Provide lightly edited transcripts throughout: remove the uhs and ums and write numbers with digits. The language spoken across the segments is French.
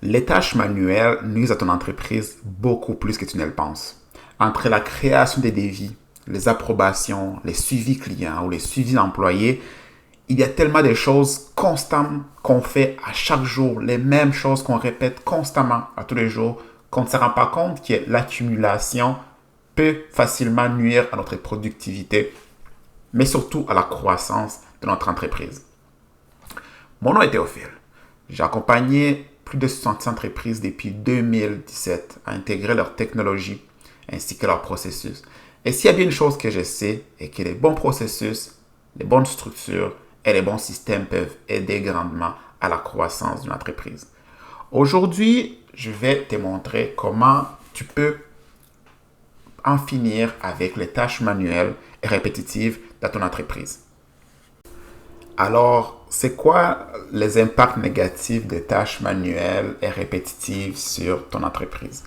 Les tâches manuelles nuisent à ton entreprise beaucoup plus que tu ne le penses. Entre la création des devis, les approbations, les suivis clients ou les suivis employés, il y a tellement de choses constantes qu'on fait à chaque jour, les mêmes choses qu'on répète constamment à tous les jours, qu'on ne se rend pas compte que l'accumulation peut facilement nuire à notre productivité, mais surtout à la croissance de notre entreprise. Mon nom est Théophile. J'ai accompagné plus de 60 entreprises depuis 2017 à intégrer leur technologie ainsi que leur processus. Et s'il y a bien une chose que je sais, est que les bons processus, les bonnes structures et les bons systèmes peuvent aider grandement à la croissance d'une entreprise. Aujourd'hui, je vais te montrer comment tu peux en finir avec les tâches manuelles et répétitives dans ton entreprise. Alors, c'est quoi les impacts négatifs des tâches manuelles et répétitives sur ton entreprise?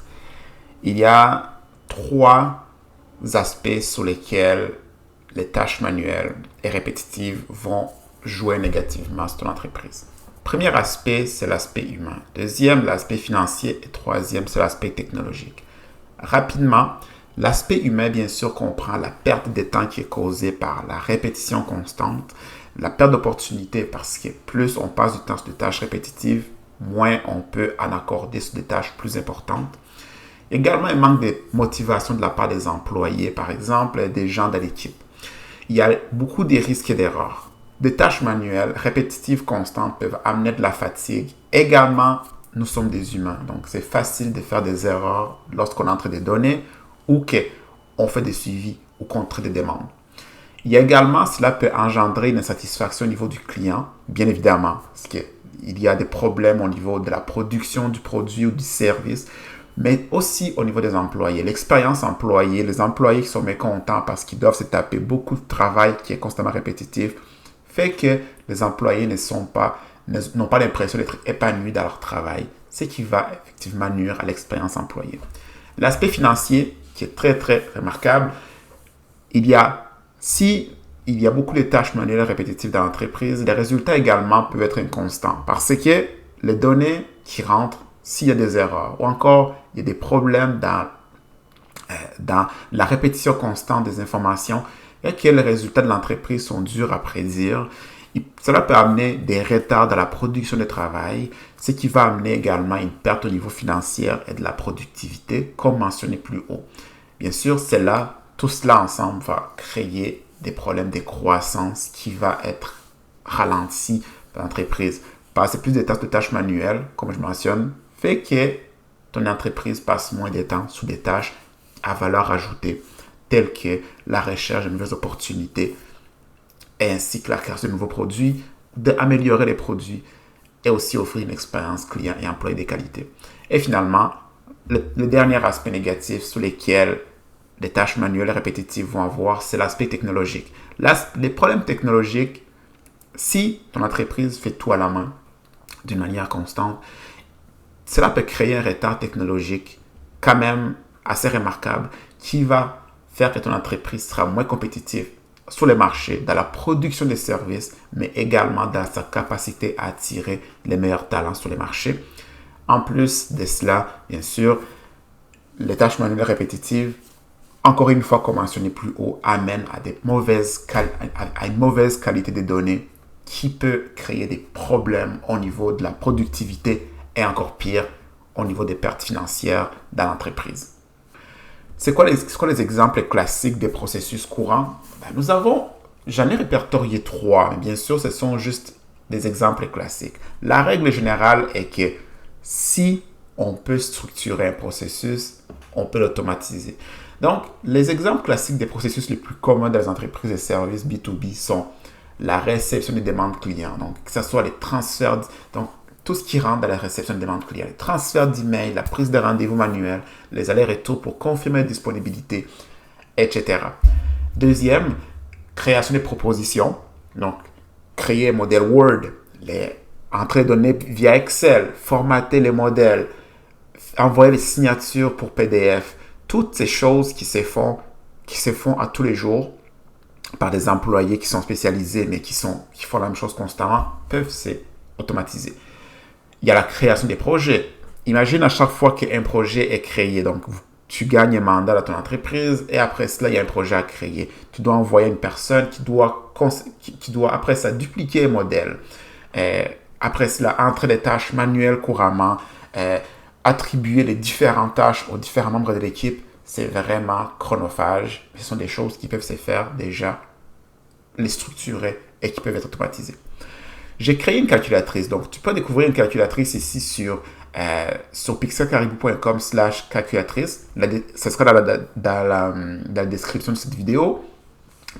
Il y a trois aspects sur lesquels les tâches manuelles et répétitives vont jouer négativement sur ton entreprise. Premier aspect, c'est l'aspect humain. Deuxième, l'aspect financier. Et troisième, c'est l'aspect technologique. Rapidement, l'aspect humain, bien sûr, comprend la perte de temps qui est causée par la répétition constante, la perte d'opportunité parce que plus on passe du temps sur des tâches répétitives, moins on peut en accorder sur des tâches plus importantes. Également, un manque de motivation de la part des employés, par exemple, des gens de l'équipe. Il y a beaucoup de risques et d'erreurs. Des tâches manuelles, répétitives, constantes peuvent amener de la fatigue. Également, nous sommes des humains, donc c'est facile de faire des erreurs lorsqu'on entre des données ou qu'on fait des suivis ou qu'on traite des demandes. Il y a également, cela peut engendrer une insatisfaction au niveau du client, bien évidemment, parce qu'il y a des problèmes au niveau de la production du produit ou du service, mais aussi au niveau des employés. L'expérience employée, les employés qui sont mécontents parce qu'ils doivent se taper beaucoup de travail qui est constamment répétitif, fait que les employés n'ont pas l'impression d'être épanouis dans leur travail, ce qui va effectivement nuire à l'expérience employée. L'aspect financier, qui est très, très remarquable, si il y a beaucoup de tâches manuelles répétitives dans l'entreprise, les résultats également peuvent être inconstants parce que les données qui rentrent, s'il y a des erreurs ou encore il y a des problèmes dans la répétition constante des informations et que les résultats de l'entreprise sont durs à prédire, cela peut amener des retards dans la production de travail, ce qui va amener également une perte au niveau financier et de la productivité, comme mentionné plus haut. Bien sûr, tout cela ensemble va créer des problèmes de croissance qui va être ralenti dans l'entreprise. Passer plus de tâches manuelles, comme je mentionne, fait que ton entreprise passe moins de temps sur des tâches à valeur ajoutée, telles que la recherche de nouvelles opportunités, ainsi que la création de nouveaux produits, d'améliorer les produits et aussi offrir une expérience client et employé de qualité. Et finalement, le dernier aspect négatif sur lequel les tâches manuelles répétitives vont avoir, c'est l'aspect technologique. Les problèmes technologiques, si ton entreprise fait tout à la main d'une manière constante, cela peut créer un retard technologique quand même assez remarquable qui va faire que ton entreprise sera moins compétitive sur les marchés, dans la production des services, mais également dans sa capacité à attirer les meilleurs talents sur les marchés. En plus de cela, bien sûr, les tâches manuelles répétitives, encore une fois, comme mentionné plus haut, amènent à une mauvaise qualité des données qui peut créer des problèmes au niveau de la productivité et encore pire, au niveau des pertes financières dans l'entreprise. C'est quoi les exemples classiques des processus courants? J'en ai répertorié trois, mais bien sûr, ce sont juste des exemples classiques. La règle générale est que si on peut structurer un processus, on peut l'automatiser. Donc, les exemples classiques des processus les plus communs dans les entreprises et services B2B sont la réception des demandes clients, donc que ce soit les transferts, donc tout ce qui rentre dans la réception des demandes clients, les transferts d'emails, la prise de rendez-vous manuel, les allers-retours pour confirmer la disponibilité, etc. Deuxième, création des propositions, donc créer un modèle Word, entrer les données via Excel, formater les modèles, envoyer les signatures pour PDF, toutes ces choses qui se font à tous les jours par des employés qui sont spécialisés mais qui font la même chose constamment peuvent s'automatiser. Il y a la création des projets. Imagine à chaque fois qu'un projet est créé, donc tu gagnes un mandat dans ton entreprise et après cela, il y a un projet à créer. Tu dois envoyer une personne qui doit après ça dupliquer un modèle. Après cela, entrer des tâches manuelles couramment, attribuer les différentes tâches aux différents membres de l'équipe, c'est vraiment chronophage. Ce sont des choses qui peuvent se faire déjà, les structurer et qui peuvent être automatisées. J'ai créé une calculatrice, donc tu peux découvrir une calculatrice ici sur pixelcaribou.com/calculatrice. Ce sera dans la description de cette vidéo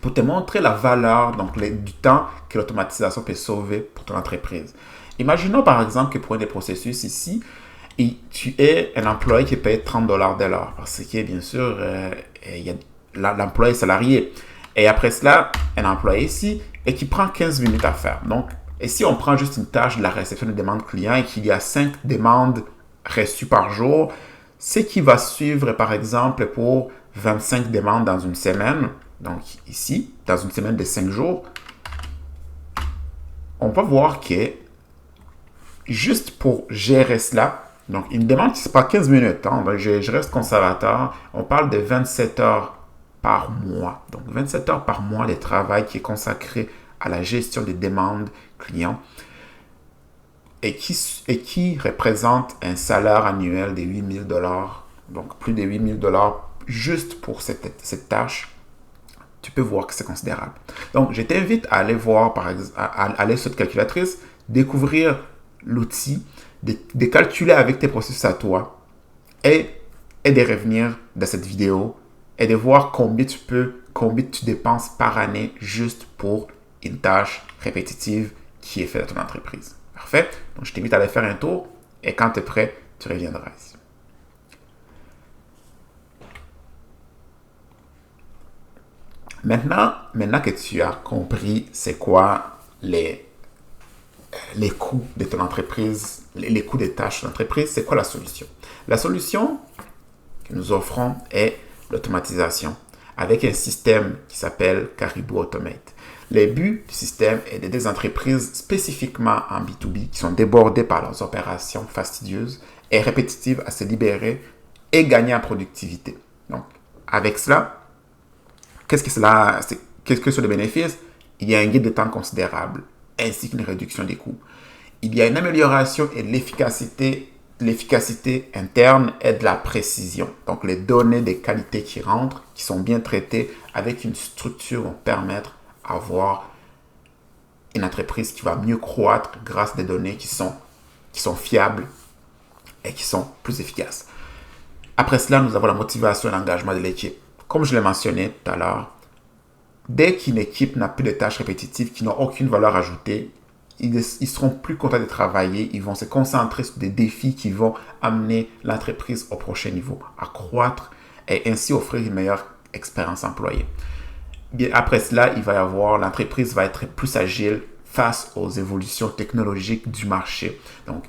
pour te montrer la valeur du temps que l'automatisation peut sauver pour ton entreprise. Imaginons par exemple que pour un des processus ici, et tu es un employé qui paye $30 de l'heure parce que bien sûr, l'employé salarié. Et après cela, un employé ici et qui prend 15 minutes à faire. Donc, et si on prend juste une tâche de la réception de demandes clients et qu'il y a 5 demandes reçues par jour, ce qui va suivre, par exemple, pour 25 demandes dans une semaine, donc ici, dans une semaine de 5 jours, on va voir que juste pour gérer cela, donc une demande, c'est pas 15 minutes, hein, donc je reste conservateur, on parle de 27 heures par mois. Donc 27 heures par mois de travail qui est consacré à la gestion des demandes clients et qui représente un salaire annuel de $8 000, donc plus de $8 000 juste pour cette tâche. Tu peux voir que c'est considérable. Donc, je t'invite à aller voir, à aller sur cette calculatrice, découvrir l'outil, de calculer avec tes processus à toi et de revenir dans cette vidéo et de voir combien tu dépenses par année juste pour une tâche répétitive qui est faite dans ton entreprise. Parfait? Donc, je t'invite à aller faire un tour et quand tu es prêt, tu reviendras ici. Maintenant que tu as compris c'est quoi les coûts de ton entreprise, les coûts des tâches de l'entreprise, c'est quoi la solution? La solution que nous offrons est l'automatisation avec un système qui s'appelle Caribou Automate. Le but du système est d'aider des entreprises spécifiquement en B2B qui sont débordées par leurs opérations fastidieuses et répétitives à se libérer et gagner en productivité. Donc, avec cela, qu'est-ce que sont les bénéfices? Il y a un gain de temps considérable ainsi qu'une réduction des coûts. Il y a une amélioration et de l'efficacité interne et de la précision. Donc, les données des qualités qui rentrent, qui sont bien traitées avec une structure vont permettre d'avoir une entreprise qui va mieux croître grâce à des données qui sont fiables et qui sont plus efficaces. Après cela, nous avons la motivation et l'engagement de l'équipe. Comme je l'ai mentionné tout à l'heure, dès qu'une équipe n'a plus de tâches répétitives qui n'ont aucune valeur ajoutée, ils seront plus contents de travailler, ils vont se concentrer sur des défis qui vont amener l'entreprise au prochain niveau, à croître et ainsi offrir une meilleure expérience employée. Bien, après cela, l'entreprise va être plus agile face aux évolutions technologiques du marché. Donc,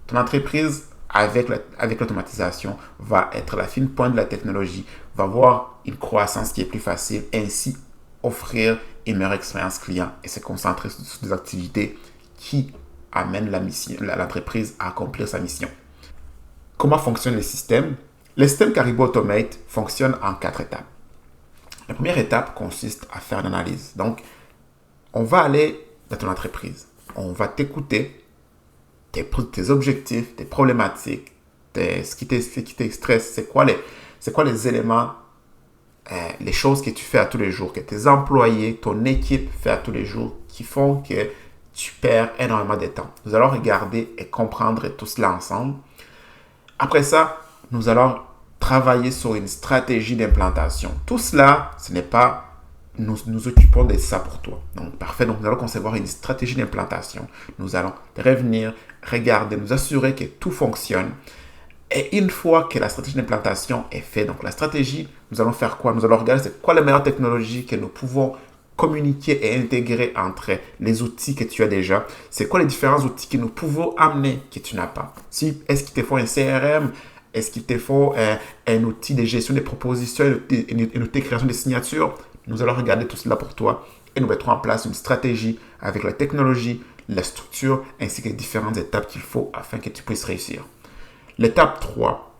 ton entreprise, avec l'automatisation, va être la fine pointe de la technologie, va avoir une croissance qui est plus facile, ainsi offrir une meilleure expérience client et se concentrer sur des activités qui amènent l'entreprise à accomplir sa mission. Comment fonctionne le système? Le système Caribou Automate fonctionne en 4 étapes. La première étape consiste à faire une analyse. Donc, on va aller dans ton entreprise. On va t'écouter, tes objectifs, tes problématiques, ce qui te stresse, c'est quoi les éléments, les choses que tu fais à tous les jours, que tes employés, ton équipe fait à tous les jours, qui font que tu perds énormément de temps. Nous allons regarder et comprendre tout cela ensemble. Après ça, nous allons travailler sur une stratégie d'implantation. Tout cela, ce n'est pas nous occupons de ça pour toi. Donc, parfait. Donc, nous allons concevoir une stratégie d'implantation. Nous allons revenir, regarder, nous assurer que tout fonctionne. Et une fois que la stratégie d'implantation est faite, donc la stratégie, nous allons faire quoi? Nous allons regarder c'est quoi les meilleures technologies que nous pouvons communiquer et intégrer entre les outils que tu as déjà. C'est quoi les différents outils que nous pouvons amener que tu n'as pas? Est-ce qu'il te faut un CRM? Est-ce qu'il te faut un outil de gestion des propositions, un outil de création de signatures? Nous allons regarder tout cela pour toi et nous mettrons en place une stratégie avec la technologie, la structure ainsi que les différentes étapes qu'il faut afin que tu puisses réussir. L'étape 3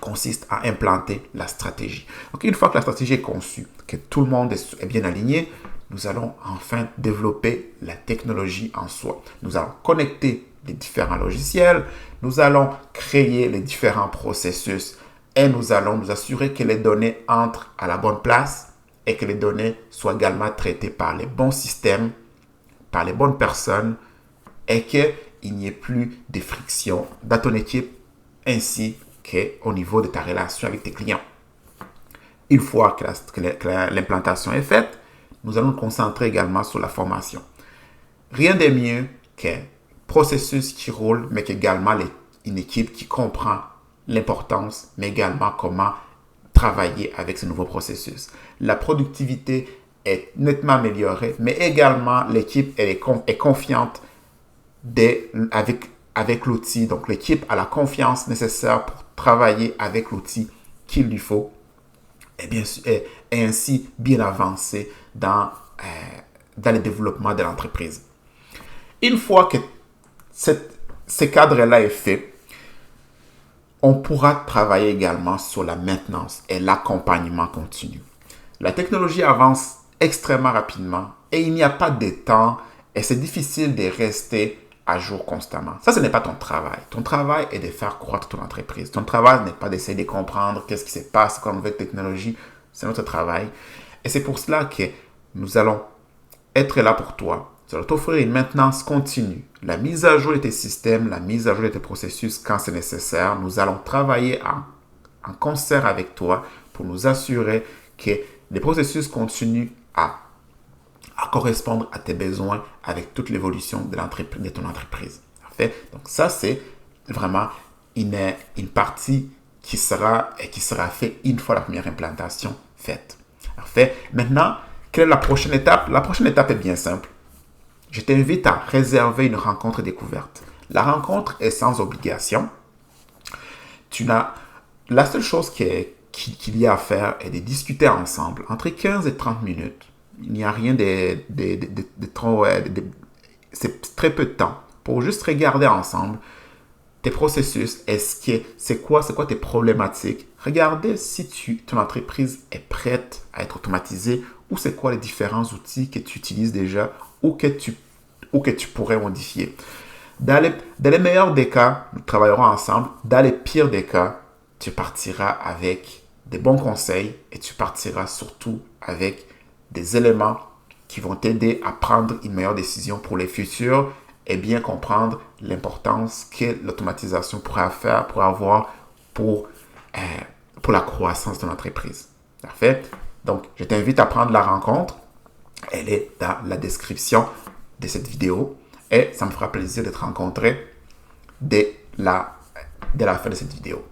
consiste à implanter la stratégie. Donc, une fois que la stratégie est conçue, que tout le monde est bien aligné, nous allons enfin développer la technologie en soi. Nous allons connecter les différents logiciels, nous allons créer les différents processus et nous allons nous assurer que les données entrent à la bonne place et que les données soient également traitées par les bons systèmes, par les bonnes personnes et qu'il n'y ait plus de friction dans ton équipe ainsi qu'au niveau de ta relation avec tes clients. Une fois que l'implantation est faite, nous allons nous concentrer également sur la formation. Rien de mieux qu'un processus qui roule, mais également une équipe qui comprend l'importance, mais également comment travailler avec ce nouveau processus. La productivité est nettement améliorée, mais également l'équipe est confiante avec l'outil. Donc l'équipe a la confiance nécessaire pour travailler avec l'outil qu'il lui faut et ainsi bien avancer dans le développement de l'entreprise. Une fois que ce cadre-là est fait, on pourra travailler également sur la maintenance et l'accompagnement continu. La technologie avance extrêmement rapidement et il n'y a pas de temps et c'est difficile de rester à jour constamment. Ça, ce n'est pas ton travail. Ton travail est de faire croître ton entreprise. Ton travail n'est pas d'essayer de comprendre qu'est-ce qui se passe comme nouvelle technologie. C'est notre travail. Et c'est pour cela que nous allons être là pour toi. Nous allons t'offrir une maintenance continue, la mise à jour de tes systèmes, la mise à jour de tes processus quand c'est nécessaire. Nous allons travailler en concert avec toi pour nous assurer que les processus continuent à correspondre à tes besoins avec toute l'évolution de ton entreprise. Parfait? Donc ça, c'est vraiment une partie qui sera faite une fois la première implantation faite. Parfait? Maintenant, quelle est la prochaine étape? La prochaine étape est bien simple. Je t'invite à réserver une rencontre découverte. La rencontre est sans obligation. La seule chose qu'il y a à faire est de discuter ensemble entre 15 et 30 minutes. Il n'y a rien de trop... c'est très peu de temps pour juste regarder ensemble tes processus. C'est quoi tes problématiques? Regardez si ton entreprise est prête à être automatisée ou c'est quoi les différents outils que tu utilises déjà ou que tu pourrais modifier. Dans les meilleurs des cas, nous travaillerons ensemble. Dans les pires des cas, tu partiras avec des bons conseils et tu partiras surtout avec des éléments qui vont t'aider à prendre une meilleure décision pour les futurs et bien comprendre l'importance que l'automatisation pourrait avoir pour la croissance de ton entreprise. Parfait? Donc, je t'invite à prendre la rencontre. Elle est dans la description de cette vidéo et ça me fera plaisir de te rencontrer dès la fin de cette vidéo.